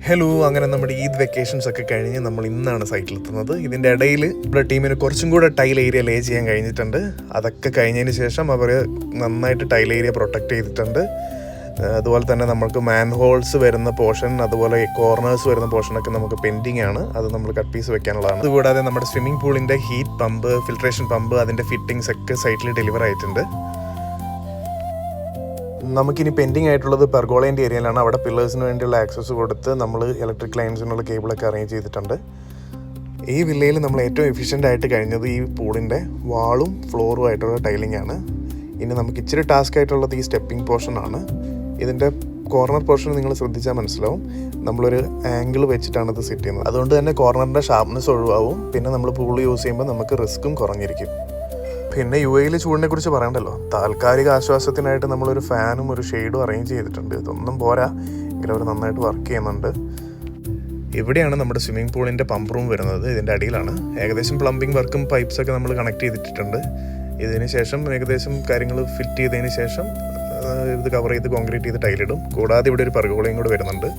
Hello, അങ്ങനെ നമ്മുടെ Eid vacations ഒക്കെ കഴിഞ്ഞ് നമ്മൾ ഇന്നാണ് സൈറ്റിലെത്തുന്നത്. ഇതിൻ്റെ ഇടയിൽ നമ്മുടെ ടീമിന് കുറച്ചും കൂടെ ടൈൽ ഏരിയ ലേ ചെയ്യാൻ കഴിഞ്ഞിട്ടുണ്ട്. അതൊക്കെ കഴിഞ്ഞതിന് ശേഷം അവർ നന്നായിട്ട് ടൈൽ ഏരിയ പ്രൊട്ടക്റ്റ് ചെയ്തിട്ടുണ്ട്. അതുപോലെ തന്നെ നമുക്ക് മാൻ ഹോൾസ് വരുന്ന പോർഷൻ, അതുപോലെ കോർണേഴ്സ് വരുന്ന പോർഷനൊക്കെ നമുക്ക് പെൻഡിങ് ആണ്. അത് നമ്മൾ കട്ട് പീസ് വെക്കാനുള്ളതാണ്. അതുകൂടാതെ നമ്മുടെ സ്വിമ്മിംഗ് പൂളിൻ്റെ ഹീറ്റ് പമ്പ്, ഫിൽട്രേഷൻ പമ്പ്, അതിൻ്റെ ഫിറ്റിങ്സ് ഒക്കെ സൈറ്റിൽ ഡെലിവർ ആയിട്ടുണ്ട്. നമുക്കിനി പെൻഡിങ് ആയിട്ടുള്ളത് പെർഗോളേൻ്റെ ഏരിയയിലാണ്. അവിടെ പില്ലേഴ്സിന് വേണ്ടിയുള്ള ആക്സസ് കൊടുത്ത് നമ്മൾ ഇലക്ട്രിക് ലൈൻസിനുള്ള കേബിളൊക്കെ അറേഞ്ച് ചെയ്തിട്ടുണ്ട്. ഈ വില്ലയിൽ നമ്മൾ ഏറ്റവും എഫിഷ്യൻ്റ് ആയിട്ട് കഴിഞ്ഞത് ഈ പൂളിൻ്റെ വാളും ഫ്ലോറും ആയിട്ടുള്ള ടൈലിംഗ് ആണ്. ഇനി നമുക്ക് ഇച്ചിരി ടാസ്ക് ആയിട്ടുള്ളത് ഈ സ്റ്റെപ്പിംഗ് പോർഷനാണ്. ഇതിൻ്റെ കോർണർ പോർഷൻ നിങ്ങൾ ശ്രദ്ധിച്ചാൽ മനസ്സിലാവും, നമ്മളൊരു ആംഗിൾ വെച്ചിട്ടാണ് ഇത് സെറ്റ് ചെയ്യുന്നത്. അതുകൊണ്ട് തന്നെ കോർണറിൻ്റെ ഷാർപ്നെസ് ഒഴിവാവും. പിന്നെ നമ്മൾ പൂൾ യൂസ് ചെയ്യുമ്പോൾ നമുക്ക് റിസ്ക്കും കുറഞ്ഞിരിക്കും. പിന്നെ UAE ചൂടിനെ കുറിച്ച് പറയണ്ടല്ലോ. താൽക്കാലിക ആശ്വാസത്തിനായിട്ട് നമ്മളൊരു ഫാനും ഒരു ഷെയ്ഡും അറേഞ്ച് ചെയ്തിട്ടുണ്ട്. ഇതൊന്നും പോരാ, എങ്കിലും അവർ നന്നായിട്ട് വർക്ക് ചെയ്യുന്നുണ്ട്. ഇവിടെയാണ് നമ്മുടെ സ്വിമ്മിംഗ് പൂളിൻ്റെ പമ്പ് റൂം വരുന്നത്. ഇതിൻ്റെ അടിയിലാണ്. ഏകദേശം പ്ലംബിംഗ് വർക്കും പൈപ്പ്സൊക്കെ നമ്മൾ കണക്ട് ചെയ്തിട്ടുണ്ട്. ഇതിന് ശേഷം ഏകദേശം കാര്യങ്ങൾ ഫിറ്റ് ചെയ്തതിന് ശേഷം ഇത് കവർ ചെയ്ത് കോൺക്രീറ്റ് ചെയ്ത് ടൈലിടും. കൂടാതെ ഇവിടെ ഒരു പെർഗോളയും കൂടെ വരുന്നുണ്ട്.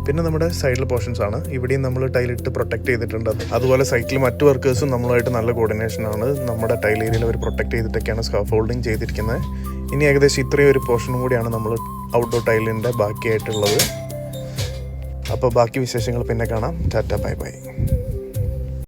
പിന്നെ നമ്മുടെ സൈഡിൽ പോർഷൻസ് ആണ്. ഇവിടെയും നമ്മൾ ടൈലിട്ട് പ്രൊട്ടക്ട് ചെയ്തിട്ടുണ്ട്. അതുപോലെ സൈറ്റിൽ മറ്റു വർക്കേഴ്സും നമ്മളുമായിട്ട് നല്ല കോർഡിനേഷനാണ്. നമ്മുടെ ടൈൽ ഏരിയയിൽ അവർ പ്രൊട്ടക്ട് ചെയ്തിട്ടൊക്കെയാണ് സ്കാഫോൾഡിങ് ചെയ്തിരിക്കുന്നത്. ഇനി ഏകദേശം ഇത്രയും ഒരു പോർഷനും കൂടിയാണ് നമ്മൾ ഔട്ട്ഡോർ ടൈലിൻ്റെ ബാക്കിയായിട്ടുള്ളത്. അപ്പോൾ ബാക്കി വിശേഷങ്ങൾ പിന്നെ കാണാം. Tata, bye bye.